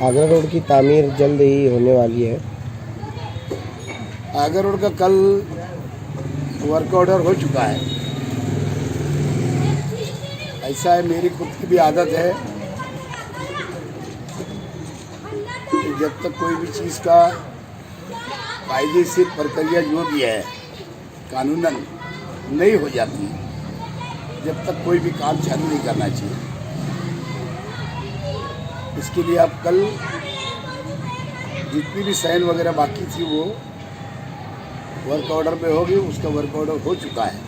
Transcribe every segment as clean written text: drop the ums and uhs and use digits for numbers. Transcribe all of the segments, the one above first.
Agra road की तामीर जल्द ही होने वाली है। आगरा रोड का कल वर्क ऑर्डर हो चुका है। ऐसा है, मेरी खुद की भी आदत है कि जब तक कोई भी चीज़ का कायदेशीर प्रक्रिया जो भी है कानूनन नहीं हो जाती, जब तक कोई भी काम चालू नहीं करना चाहिए। इसके लिए अब कल जितनी भी साइन वगैरह बाकी थी वो वर्क ऑर्डर पे होगी, उसका वर्क ऑर्डर हो चुका है।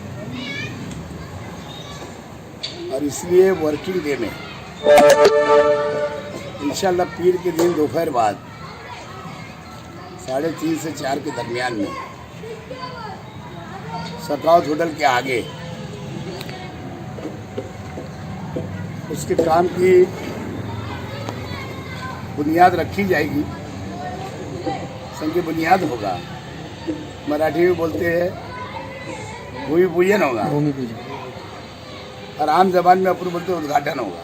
और इसलिए वर्किंग डे में इंशाल्लाह पीर के दिन दोपहर बाद 3:30 से 4 के दरमियान में सकावत होटल के आगे उसके काम की बुनियाद रखी जाएगी। संग बुनियाद होगा, मराठी में बोलते हैं भूमि पूजन होगा, भूमि पूजन, और आम जबान में अपन बोलते उद्घाटन होगा।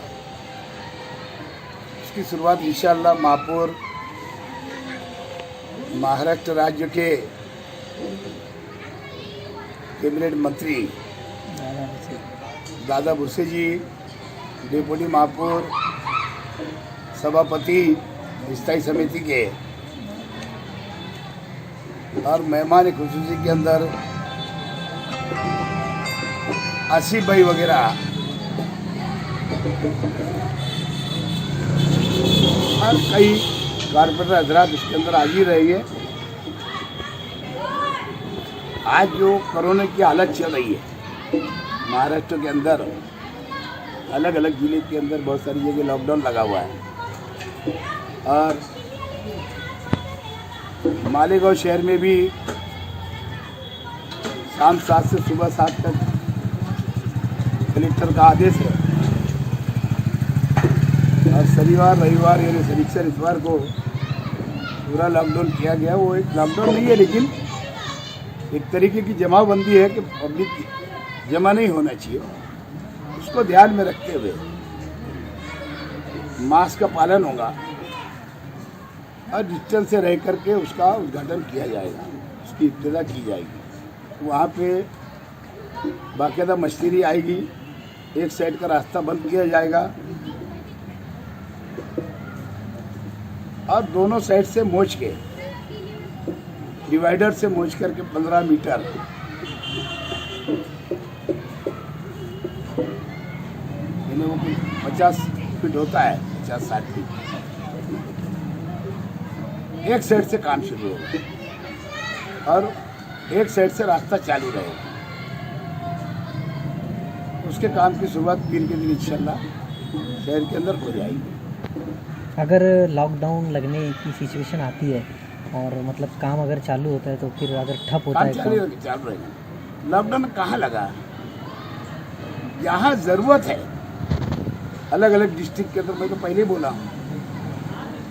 उसकी शुरुआत इंशाअल्लाह महापौर महाराष्ट्र राज्य के कैबिनेट मंत्री दादा भुसे जी, डिप्टी महापौर, सभापति स्थायी समिति के और मेहमान खुसूसी के अंदर आसिफ भाई वगैरह और कई कारपोरेटर हजरात इसके अंदर आ ही रहेंगे। आज जो कोरोना की हालत चल रही है महाराष्ट्र के अंदर, अलग अलग जिले के अंदर बहुत सारी जगह लॉकडाउन लगा हुआ है और मालेगांव शहर में भी शाम 7 से सुबह 7 तक कलेक्टर का आदेश है और शनिवार रविवार यानी शनिचर इतवार को पूरा लॉकडाउन किया गया। वो एक लॉकडाउन नहीं है, लेकिन एक तरीके की जमाबंदी है कि पब्लिक जमा नहीं होना चाहिए। उसको ध्यान में रखते हुए मास्क का पालन होगा और डिस्टेंस से रह करके उसका उद्घाटन किया जाएगा, उसकी इब्तिदा की जाएगी। वहाँ पे बाकायदा मशीनरी आएगी, एक साइड का रास्ता बंद किया जाएगा और दोनों साइड से मोच के डिवाइडर से मोच करके 15 मीटर यानी वो 50 फीट होता है, 50-60 फीट, एक साइड से काम शुरू होगा और एक साइड से रास्ता चालू रहेगा। उसके काम की शुरुआत पीर के दिन इंशाल्लाह शहर के अंदर हो जाएगी। अगर लॉकडाउन लगने की सिचुएशन आती है और मतलब काम अगर चालू होता है तो फिर अगर ठप होता है चालू रहेगा। लॉकडाउन कहाँ लगा? यहाँ ज़रूरत है। अलग अलग डिस्ट्रिक्ट के अंदर मैं तो पहले बोला हूँ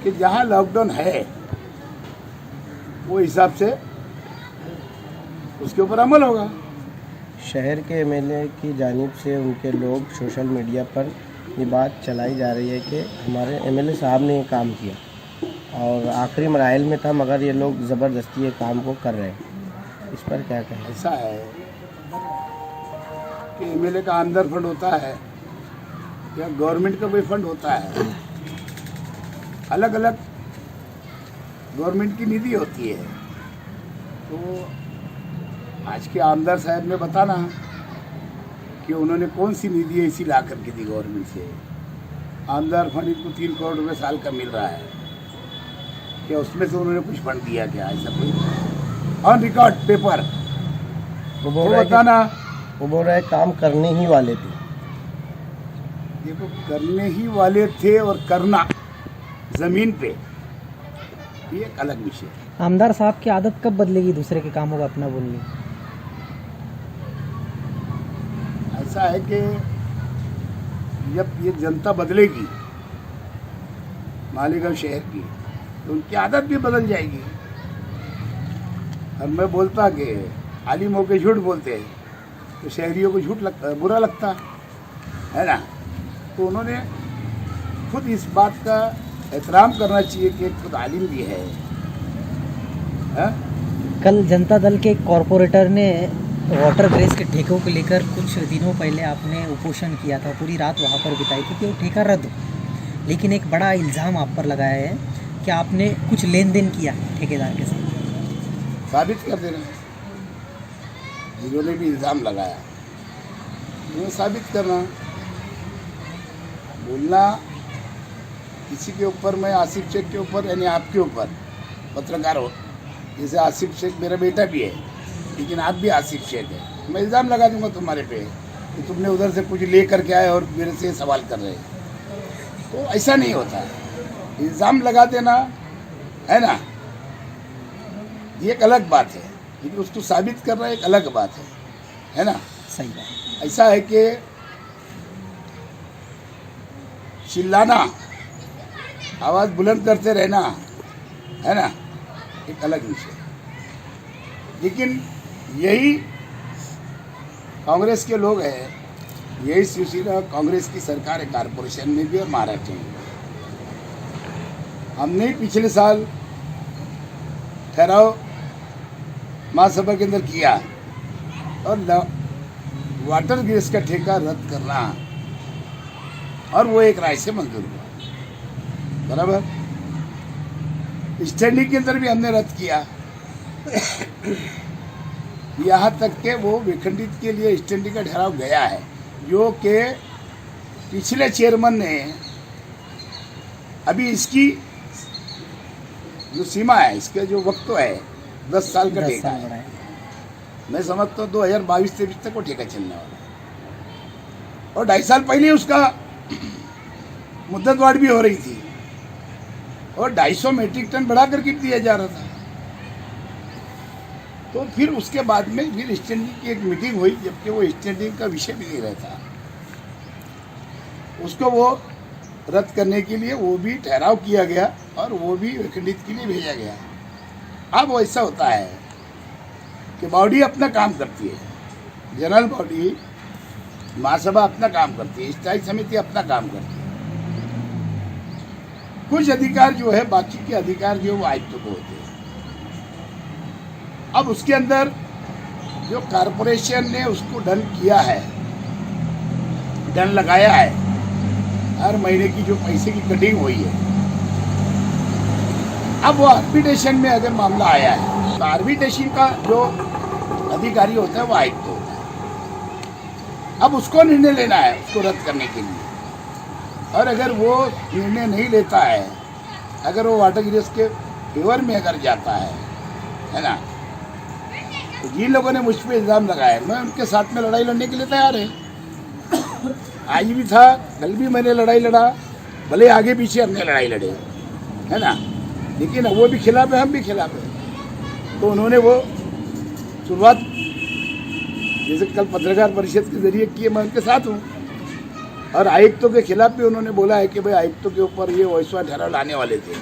कि जहाँ लॉकडाउन है वो हिसाब से उसके ऊपर अमल होगा। शहर के एमएलए की जानिब से उनके लोग सोशल मीडिया पर ये बात चलाई जा रही है कि हमारे एमएलए साहब ने ये काम किया और आखिरी मराइल में था, मगर ये लोग ज़बरदस्ती ये काम को कर रहे हैं। इस पर क्या कहें? ऐसा है कि एमएलए का अंदर फंड होता है या गवर्नमेंट का कोई फंड होता है, अलग अलग गवर्नमेंट की निधि होती है। तो आज के आमदार साहब ने बताना कि उन्होंने कौन सी निधि ऐसी ला करके दी गवर्नमेंट से। आमदार फंड इनको 3 करोड़ रुपये साल का मिल रहा है, क्या उसमें से उन्होंने कुछ फंड दिया क्या? ऐसा कोई ऑन रिकॉर्ड पेपर वो बोल रहा है बताना। वो बोल रहा है काम करने ही वाले थे। देखो, करने ही वाले थे और करना जमीन पे ये एक अलग विषय है। आमदार साहब की आदत कब बदलेगी दूसरे के कामों का अपना बोलने? ऐसा है कि जब ये जनता बदलेगी मालेगांव शहर की तो उनकी आदत भी बदल जाएगी। और मैं बोलता कि आलिम होकर झूठ बोलते हैं तो शहरियों को झूठ लगता, बुरा लगता है ना। तो उन्होंने खुद इस बात का एहतराम करना चाहिए कि एक तालीम भी है। कल जनता दल के कॉरपोरेटर ने वाटर ग्रेस के ठेकों को लेकर कुछ दिनों पहले आपने उपोषण किया था, पूरी रात वहाँ पर बिताई थी कि वो ठेका रद्द हो। लेकिन एक बड़ा इल्ज़ाम आप पर लगाया है कि आपने कुछ लेन देन किया ठेकेदार के साथ। साबित कर देना, जिन्होंने भी इल्ज़ाम लगाया उन्हें साबित करना। बोलना किसी के ऊपर, मैं आसिफ शेख के ऊपर यानी आपके ऊपर पत्रकार हो, जैसे आसिफ शेख मेरा बेटा भी है लेकिन आप भी आसिफ शेख है, मैं इल्ज़ाम लगा दूंगा तुम्हारे पे कि तुमने उधर से कुछ ले करके आए और मेरे से सवाल कर रहे। तो ऐसा नहीं होता, इल्ज़ाम लगा देना है ना, ये एक अलग बात है, लेकिन उसको साबित करना एक अलग बात है ना। सही बात। ऐसा है कि चिल्लाना, आवाज़ बुलंद करते रहना है ना, एक अलग विषय। लेकिन यही कांग्रेस के लोग हैं, यही शिवसेना कांग्रेस की सरकार है कारपोरेशन में भी और महाराष्ट्र में। हमने पिछले साल ठहराव महासभा के अंदर किया और वाटर गैस का ठेका रद्द करना, और वो एक राय से मंजूर हुआ, बराबर। स्टैंडिंग के अंदर भी हमने रद्द किया, यहाँ तक के वो विखंडित के लिए स्टैंडिंग का ठहराव गया है, जो कि पिछले चेयरमैन ने अभी इसकी जो सीमा है, इसके जो वक्त है 10 साल का ठेका है। मैं समझता हूँ 2022-23 तक वो ठेका चलने वाला है, और 2.5 साल पहले उसका मुद्दतवार भी हो रही थी और 250 मीट्रिक टन बढ़ा करके दिया जा रहा था। तो फिर उसके बाद में फिर स्टैंडिंग की एक मीटिंग हुई, जबकि वो स्टैंडिंग का विषय भी नहीं रहता, उसको वो रद्द करने के लिए वो भी ठहराव किया गया और वो भी विखंडित के लिए भेजा गया। अब ऐसा होता है कि बॉडी अपना काम करती है, जनरल बॉडी महासभा अपना काम करती है, स्थायी समिति अपना काम करती है। कुछ अधिकार जो है, बाकी के अधिकार जो वो आयुक्त को होते हैं। अब उसके अंदर जो कारपोरेशन ने उसको डन किया है, डन लगाया है, हर महीने की जो पैसे की कटिंग हुई है, अब वो आर्बिट्रेशन में अगर मामला आया है तो आर्बिट्रेशन का जो अधिकारी होता है वो आयुक्त होता है। अब उसको निर्णय लेना है उसको रद्द करने के लिए, और अगर वो निर्णय नहीं लेता है, अगर वो वाटर गिरेस के फेवर में अगर जाता है ना, तो जिन लोगों ने मुझ पर इल्ज़ाम लगाया, मैं उनके साथ में लड़ाई लड़ने के लिए तैयार है। आज भी था, कल भी मैंने लड़ाई लड़ा, भले आगे पीछे हमने लड़ाई लड़े, है ना, लेकिन वो भी खिलाफ है, हम भी खिलाफ है। तो उन्होंने वो शुरुआत जैसे कल पत्रकार परिषद के जरिए किए, मैं उनके साथ हूँ। और आयुक्तों के खिलाफ भी उन्होंने बोला है कि भाई आयुक्तों के ऊपर ये वैसा ठहराव लाने वाले थे,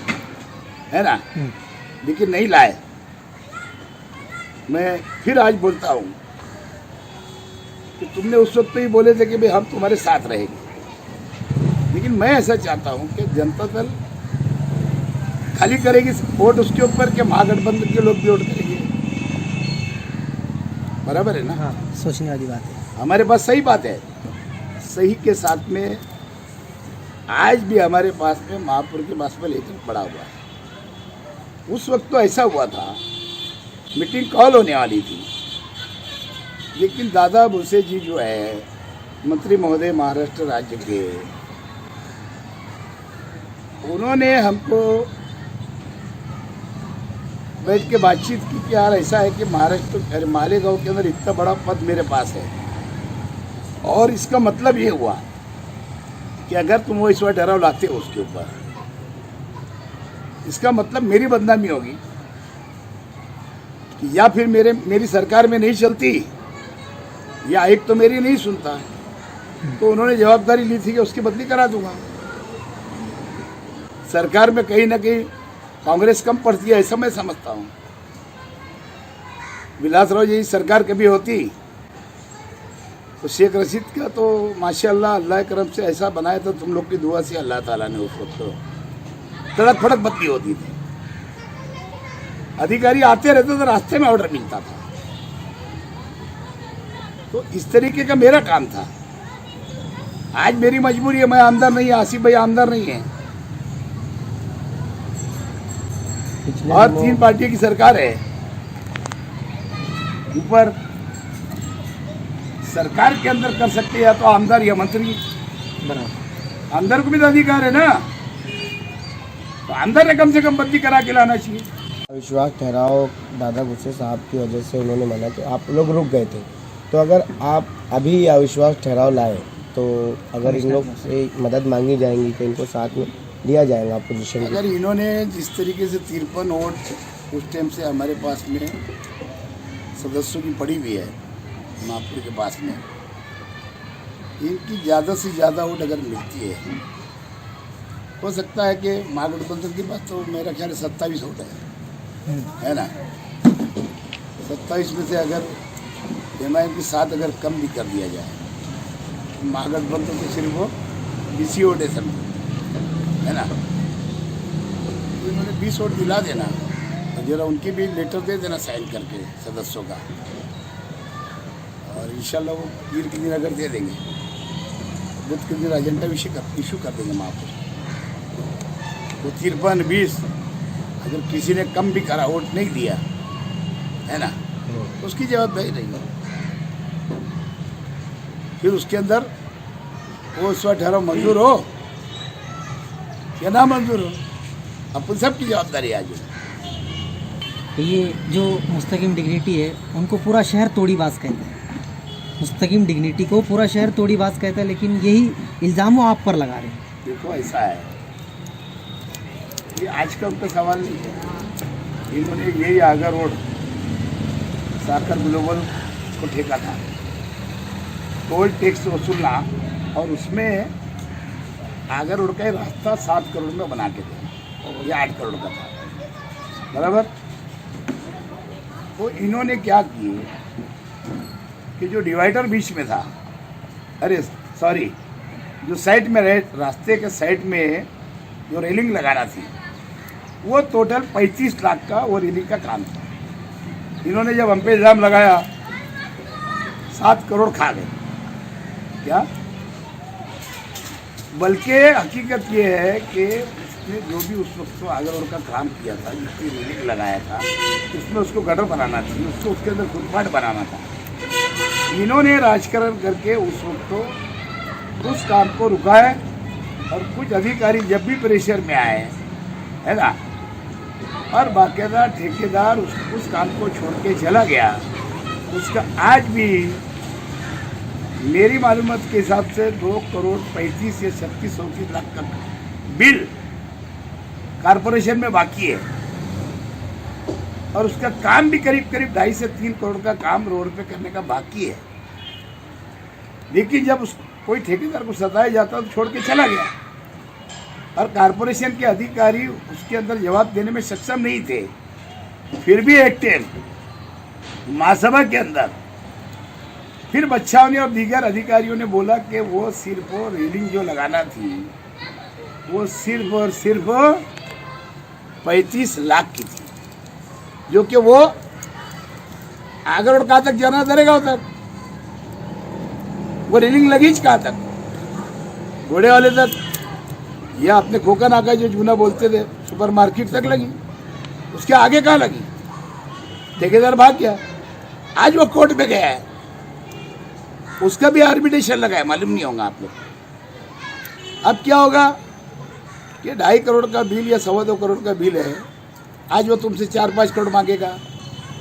है ना, लेकिन नहीं लाए। मैं फिर आज बोलता हूँ कि तुमने उस वक्त ही बोले थे कि भाई हम तुम्हारे साथ रहेंगे, लेकिन मैं ऐसा चाहता हूँ कि जनता दल खाली करेगी वोट उसके ऊपर कि महागठबंधन के लोग भी वोट करेंगे, बराबर है ना। हाँ, सोचने वाली बात है। हमारे पास सही बात है, सही के साथ में आज भी हमारे पास में महापुर के पास में लेकर पड़ा हुआ है। उस वक्त तो ऐसा हुआ था, मीटिंग कॉल होने वाली थी, लेकिन दादा भूसे जी जो है मंत्री महोदय महाराष्ट्र राज्य के, उन्होंने हमको बैठ के बातचीत की कि यार ऐसा है कि महाराष्ट्र मालेगांव के अंदर इतना बड़ा पद मेरे पास है, और इसका मतलब ये हुआ कि अगर तुम वो इस बार ठहराव लाते हो उसके ऊपर, इसका मतलब मेरी बदनामी होगी कि या फिर मेरी सरकार में नहीं चलती, या आयुक्त तो मेरी नहीं सुनता। तो उन्होंने जवाबदारी ली थी कि उसकी बदली करा दूंगा। सरकार में कहीं ना कहीं कांग्रेस कम पड़ती है, ऐसा मैं समझता हूँ। विलासराव जी सरकार कभी होती तो शेख रशीद का तो माशाल्लाह अल्लाह करम से ऐसा बनाया था, तुम लोग की दुआ से अल्लाह ताला ने उस वक्त तड़क फड़क बत्ती होती थी, अधिकारी आते रहते तो रास्ते में ऑर्डर मिलता था। तो इस तरीके का मेरा काम था। आज मेरी मजबूरी है, मैं आमदार नहीं है, आसिफ भाई आमदार नहीं है, पिछले और दिनों 3 पार्टियों की सरकार है। ऊपर सरकार के अंदर कर सकते हैं या तो आमदार या मंत्री, बराबर। आमदार को भी तो अधिकार है ना, तो आमदार ने कम से कम बदली करा के लाना चाहिए। अविश्वास ठहराव दादा गुस्से साहब की वजह से उन्होंने माना कि आप लोग रुक गए थे, तो अगर आप अभी अविश्वास ठहराव लाए तो अगर इन लोग से मदद मांगी जाएंगी तो इनको साथ में लिया जाएगा अपोजिशन अगर इन्होंने जिस तरीके से 53 वोट उस टाइम से हमारे पास में सदस्यों की पड़ी हुई है नागपुर के पास में, इनकी ज़्यादा से ज़्यादा वोट अगर मिलती है, हो सकता है कि महागठबंधन के पास तो मेरा ख्याल 27 वोट है ना, 27 में से अगर एमआईएम के साथ अगर कम भी कर दिया जाए, महागठबंधन तो सिर्फ वो 20 वोट है समझो, है ना, तो इन्होंने 20 वोट दिला देना, तो जरा उनकी भी लेटर दे देना साइन करके सदस्यों का, और इंशाल्लाह वो पीर के दिन अगर दे देंगे, बुध के दिन एजेंडा इशू कर देंगे महापुर। तो 53-20 अगर किसी ने कम भी करा, वोट नहीं दिया, है ना, तो उसकी जवाबदारी नहीं है। फिर उसके अंदर वो इस ठहराव मंजूर हो या ना मंजूर हो, अपन सबकी जवाबदारी आज है। तो ये जो मुस्तकिम डिग्निटी है उनको पूरा शहर तोड़ीबाज कहता है, मुस्तकिम डिग्निटी को पूरा शहर तोड़ीबाज कहता है, लेकिन यही इल्ज़ाम वो आप पर लगा रहे हैं। देखो ऐसा है, ये आज का उनका सवाल नहीं है। इन्होंने यही आगर रोड साकर ग्लोबल को ठेका था, टोल टैक्स वसूलना, और उसमें आगर रोड का रास्ता 7 करोड़ में बना के दे, ये 8 करोड़ का था, बराबर। तो इन्होंने क्या किए कि जो डिवाइडर बीच में था, अरे सॉरी, जो साइड में रास्ते के साइड में जो रेलिंग लगाना थी, वो टोटल 35 लाख का वो रेलिंग का काम था। इन्होंने जब हम पे इल्ज़ाम लगाया 7 करोड़ खा गए क्या, बल्कि हकीकत ये है कि उसने जो भी उस वक्त तो आगर रोड का काम किया था, जिसकी रेलिंग लगाया था, उसमें उसको गटर बनाना थी, उसको उसके अंदर फुटपाथ बनाना था। इन्होंने राजकारण करके उस वक्त तो उस काम को रुका है, और कुछ अधिकारी जब भी प्रेशर में आए, है ना, और बाकायदा ठेकेदार उस काम को छोड़ के चला गया, उसका आज भी मेरी मालूमात के हिसाब से 2 करोड़ 35 या 36 लाख का बिल कारपोरेशन में बाकी है, और उसका काम भी करीब 2.5 से 3 करोड़ का काम रोड पे करने का बाकी है। लेकिन जब कोई ठेकेदार को सताया जाता तो छोड़ के चला गया, और कारपोरेशन के अधिकारी उसके अंदर जवाब देने में सक्षम नहीं थे। फिर भी एक टाइम महासभा के अंदर फिर बच्चाओं ने और दीगर अधिकारियों ने बोला कि वो सिर्फ रेलिंग जो लगाना थी वो सिर्फ और सिर्फ 35 लाख की थी, जो कि वो आगर रोड कहाँ तक जाना धरेगा उधर, वो रेलिंग लगी कहाँ तक, घोड़े वाले तक, या अपने खोखा नाका जो जूना बोलते थे सुपरमार्केट तक लगी, उसके आगे कहाँ लगी, ठेकेदार भाग गया। आज वो कोर्ट में गया है, उसका भी आर्बिट्रेशन लगा है, मालूम नहीं होगा आप लोग। अब क्या होगा कि 2.5 करोड़ का बिल या 2.25 करोड़ का बिल है, आज वो तुमसे 4-5 करोड़ मांगेगा।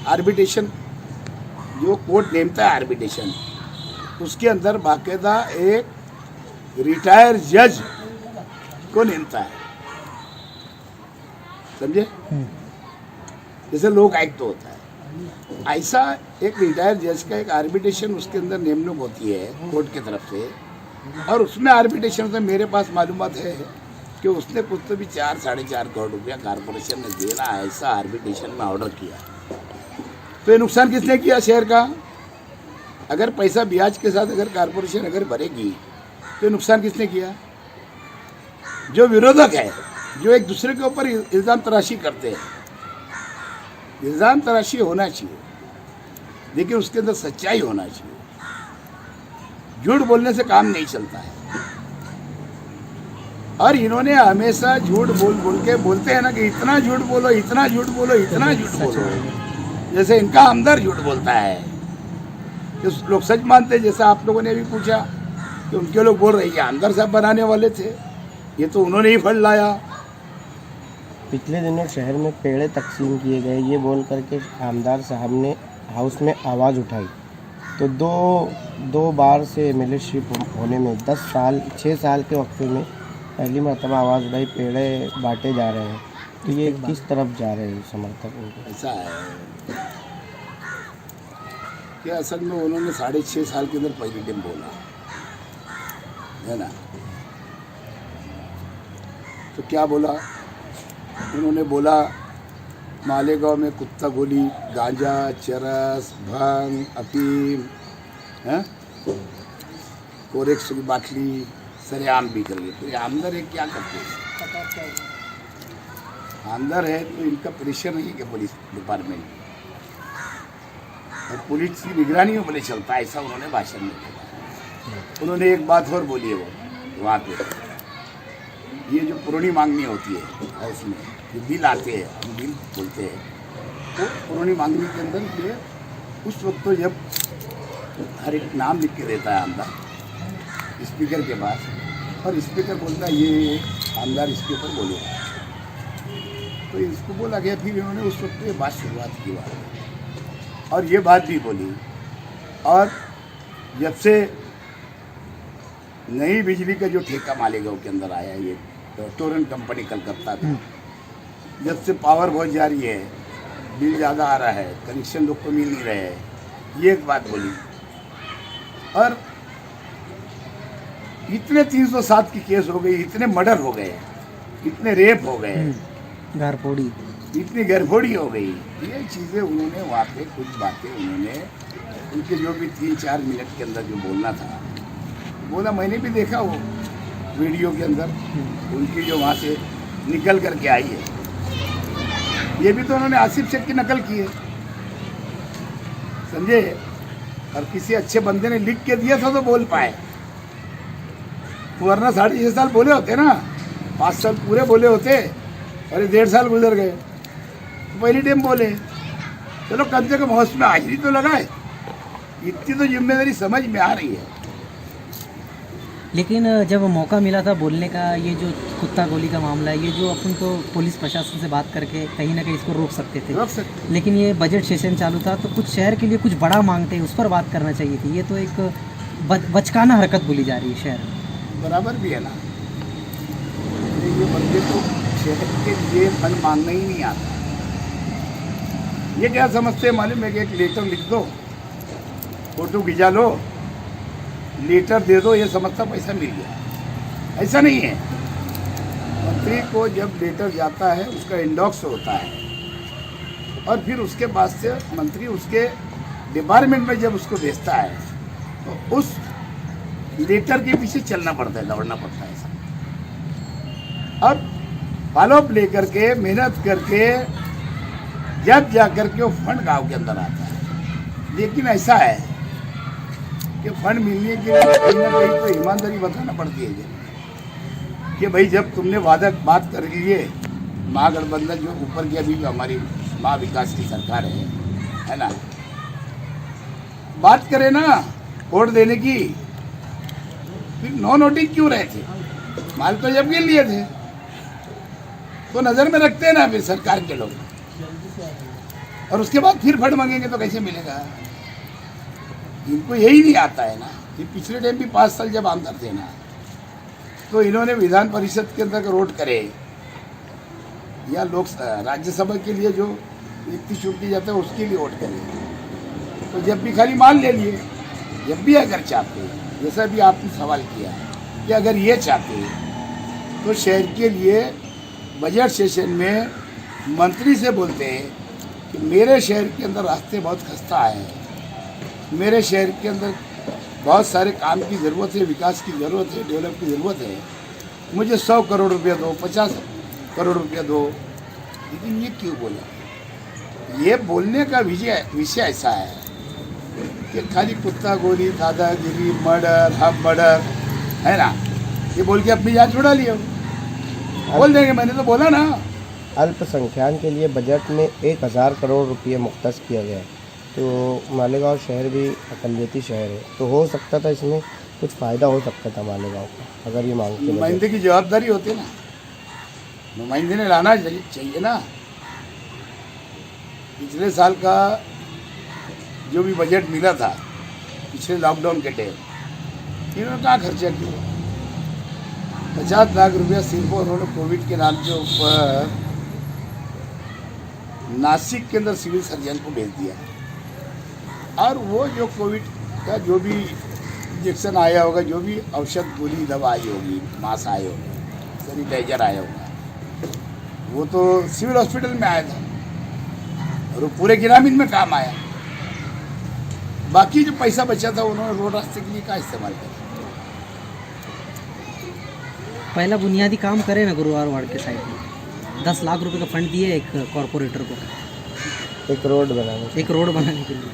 आर्बिट्रेशन जो कोर्ट नेमता है आर्बिट्रेशन, उसके अंदर बाकायदा एक रिटायर जज को नेमता है, समझे, जैसे लोक आयुक्त तो होता है, ऐसा एक रिटायर जज का एक आर्बिट्रेशन उसके अंदर नियमनुक होती है कोर्ट की तरफ से। और उसमें आर्बिट्रेशन से मेरे पास मालूमात है कि उसने कुछ तो भी 4-4.5 करोड़ रुपया कारपोरेशन ने देना ऐसा आर्बिट्रेशन में ऑर्डर किया। तो ये नुकसान किसने किया शहर का? अगर पैसा ब्याज के साथ अगर कारपोरेशन अगर भरेगी तो नुकसान किसने किया? जो विरोधक है जो एक दूसरे के ऊपर इल्ज़ाम तराशी करते हैं। इल्ज़ाम तराशी होना चाहिए, लेकिन उसके अंदर सच्चाई होना चाहिए। झूठ बोलने से काम नहीं चलता है। और इन्होंने हमेशा झूठ बोल के बोलते हैं ना कि इतना झूठ बोलो, इतना झूठ बोलो, इतना झूठ बोलो। जैसे इनका हमदर्द झूठ बोलता है, तो लोग सच मानते हैं। जैसा आप लोगों ने भी पूछा कि उनके लोग बोल रहे हैं हमदर साहब बनाने वाले थे, ये तो उन्होंने ही फंड लाया। पिछले दिनों शहर में पेड़े तकसीम किए गए, ये बोल करके आमदार साहब ने हाउस में आवाज़ उठाई। तो दो बार से एमएलए शिप होने में 6 साल के वक्त में पहली मरतबा आवाज़ उठाई, पेड़े बांटे जा रहे हैं। तो ये किस तरफ जा रहे हैं समर्थक उनके? ऐसा है कि असल में उन्होंने 6.5 साल के अंदर पहली टाइम बोला है ना। तो क्या बोला उन्होंने? बोला मालेगांव में कुत्ता गोली, गांजा, चरस, भांग, अफीम, कोरेक्स की बाटली सरेआम बिक रही है। तो ये आमदर है, क्या करते हैं? आमदर है तो इनका प्रेशर नहीं है कि पुलिस डिपार्टमेंट और पुलिस की निगरानी में बोले चलता है, ऐसा उन्होंने भाषण में बोला। उन्होंने एक बात और बोली है वो वहाँ पे, ये जो पुरानी मांगनी होती है हाउस में, जो बिल आते हैं, हम बिल बोलते हैं, तो पुरानी मांगनी के अंदर ये उस वक्त तो जब हर एक नाम लिख के देता है आमदार स्पीकर के पास, और स्पीकर बोलता है ये आमदार इसके ऊपर बोले, तो इसको बोला गया। फिर इन्होंने उस वक्त ये बात शुरुआत की बात, और ये बात भी बोली। और जब से नई बिजली का जो ठेका मालेगांव के अंदर आया, ये टोरेंट कंपनी कलकत्ता का, जब से पावर बहुत जा रही है, बिल ज़्यादा आ रहा है, कनेक्शन लोग को मिल नहीं रहे हैं, ये एक बात बोली। और इतने 307 की केस हो गई, इतने मर्डर हो गए, इतने रेप हो गए, घरफोड़ी, इतनी गड़बड़ी हो गई। ये चीज़ें उन्होंने वहाँ पे कुछ बातें उन्होंने उनके जो भी 3-4 मिनट के अंदर जो बोलना था बोला। मैंने भी देखा वो वीडियो के अंदर उनकी जो वहाँ से निकल करके आई है। ये भी तो उन्होंने आसिफ शेख की नकल की है, समझे। और किसी अच्छे बंदे ने लिख के दिया था तो बोल पाए, वरना 6.5 साल बोले होते ना, 5 साल पूरे बोले होते, अरे 1.5 साल गुजर गए तो पहली टाइम बोले। चलो कम से कम हाउस में हाजिरी तो लगाए, इतनी तो जिम्मेदारी समझ में आ रही है। लेकिन जब मौका मिला था बोलने का, ये जो कुत्ता गोली का मामला है, ये जो अपन तो पुलिस प्रशासन से बात करके कहीं ना कहीं इसको रोक सकते थे, लेकिन ये बजट सेशन चालू था तो कुछ शहर के लिए कुछ बड़ा मांगते हैं, उस पर बात करना चाहिए थी। ये तो एक बचकाना हरकत बोली जा रही है शहर में। बराबर भी है ना, ये बंदे तो शहर के लिए फंड मांगना ही नहीं आता। ये क्या समझते हैं मालूम है कि एक लेटर लिख दो, फोटो खिंचा लो, लेटर दे दो, ये समझता पैसा मिल गया। ऐसा नहीं है। मंत्री को जब लेटर जाता है उसका इंडॉक्स होता है, और फिर उसके बाद से मंत्री उसके डिपार्टमेंट में जब उसको भेजता है तो उस लेटर के पीछे चलना पड़ता है, दौड़ना पड़ता है। अब फॉलोअप लेकर के मेहनत करके जब जा कर के वो फंड गांव के अंदर आता है। लेकिन ऐसा है कि फंड मिलने के लिए कहीं ना कहीं तो ईमानदारी बताना पड़ती है कि भाई जब तुमने बात कर ली है, महागठबंधन जो ऊपर की अभी हमारी महाविकास की सरकार है ना, बात करें ना वोट देने की, फिर नो नोटिस क्यों रहे थे? माल तो जब गिन लिए थे, तो नज़र में रखते हैं ना फिर सरकार के लोग, और उसके बाद फिर फंड मांगेंगे तो कैसे मिलेगा? इनको यही नहीं आता है ना। ये पिछले टाइम भी 5 साल जब आमदार थे ना, तो इन्होंने विधान परिषद के अंदर रोड करे या लोक राज्यसभा के लिए जो व्यक्ति चुनती जाता है उसके लिए वोट करे, तो जब भी खाली मान ले लिए। जब भी अगर चाहते, जैसा भी आपने सवाल किया कि अगर ये चाहते तो शहर के लिए बजट सेशन में मंत्री से बोलते हैं कि मेरे शहर के अंदर रास्ते बहुत खस्ता है, मेरे शहर के अंदर बहुत सारे काम की ज़रूरत है, विकास की ज़रूरत है, डेवलप की ज़रूरत है, मुझे 100 करोड़ रुपया दो, 50 करोड़ रुपया दो, लेकिन ये क्यों बोला? ये बोलने का विषय ऐसा है कि खाली कुत्ता गोली, दादागिरी, मर्डर, हम मर्डर, है ना, ये बोल के अपनी जान छुड़ा लिया। बोल देंगे, मैंने तो बोला ना। अल्पसंख्यक के लिए बजट में 1000 करोड़ रुपये मुख्तस किया गया है। तो मालेगांव शहर भी अक़लियती शहर है, तो हो सकता था इसमें कुछ फ़ायदा हो सकता था मालेगांव का, अगर ये मांगते। नुमाइंदे की जवाबदारी होती है ना, नुमाइंदे ने लाना चाहिए ना। पिछले साल का जो भी बजट मिला था पिछले लॉकडाउन के टाइम, इन्होंने कहाँ खर्चा किया? 50 लाख रुपया सिर्फ उन्होंने कोविड के नाम के ऊपर नासिक के अंदर सिविल सर्जन को भेज दिया। और वो जो कोविड का जो भी इंजेक्शन आया होगा, जो भी औषध गोली दवा आई होगी, मास्क आए होंगे, सैनिटाइजर आया होगा, वो तो सिविल हॉस्पिटल में आया था और वो पूरे ग्रामीण में काम आया। बाकी जो पैसा बचा था उन्होंने रोड रास्ते के लिए का इस्तेमाल किया। पहला बुनियादी काम करे ना गुरुवार वार्ड के साइड में 10 लाख रुपए का फंड दिए एक कॉरपोरेटर को, एक रोड बनाने एक रोड बनाने के लिए,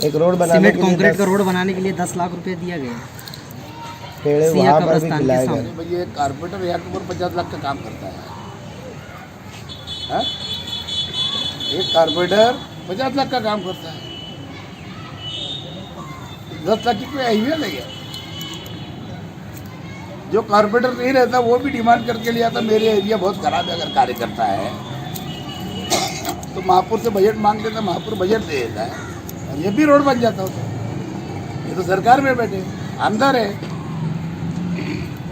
एक रोड बनाने सीमेंट के लिए कंक्रीट का रोड बनाने के लिए 10 लाख रुपए दिया गया। पेड़ सिया वहाँ पर भी कब्रिस्तान के खिलाए सामने। गए। भाई ये कारपोरेटर यहाँ के ऊपर 50 लाख का काम करता है, हाँ? एक कारपोरेटर 50 लाख का काम करता है, 10 लाख की कोई अहमियत नहीं है। जो कारपोरेटर नहीं रहता वो भी डिमांड करके लिया था, मेरे एरिया बहुत खराब है, अगर कार्य करता है तो महापुर से बजट मांग लेता, महापुर बजट दे देता है और ये भी रोड बन जाता होता। ये तो सरकार में बैठे, अंदर है,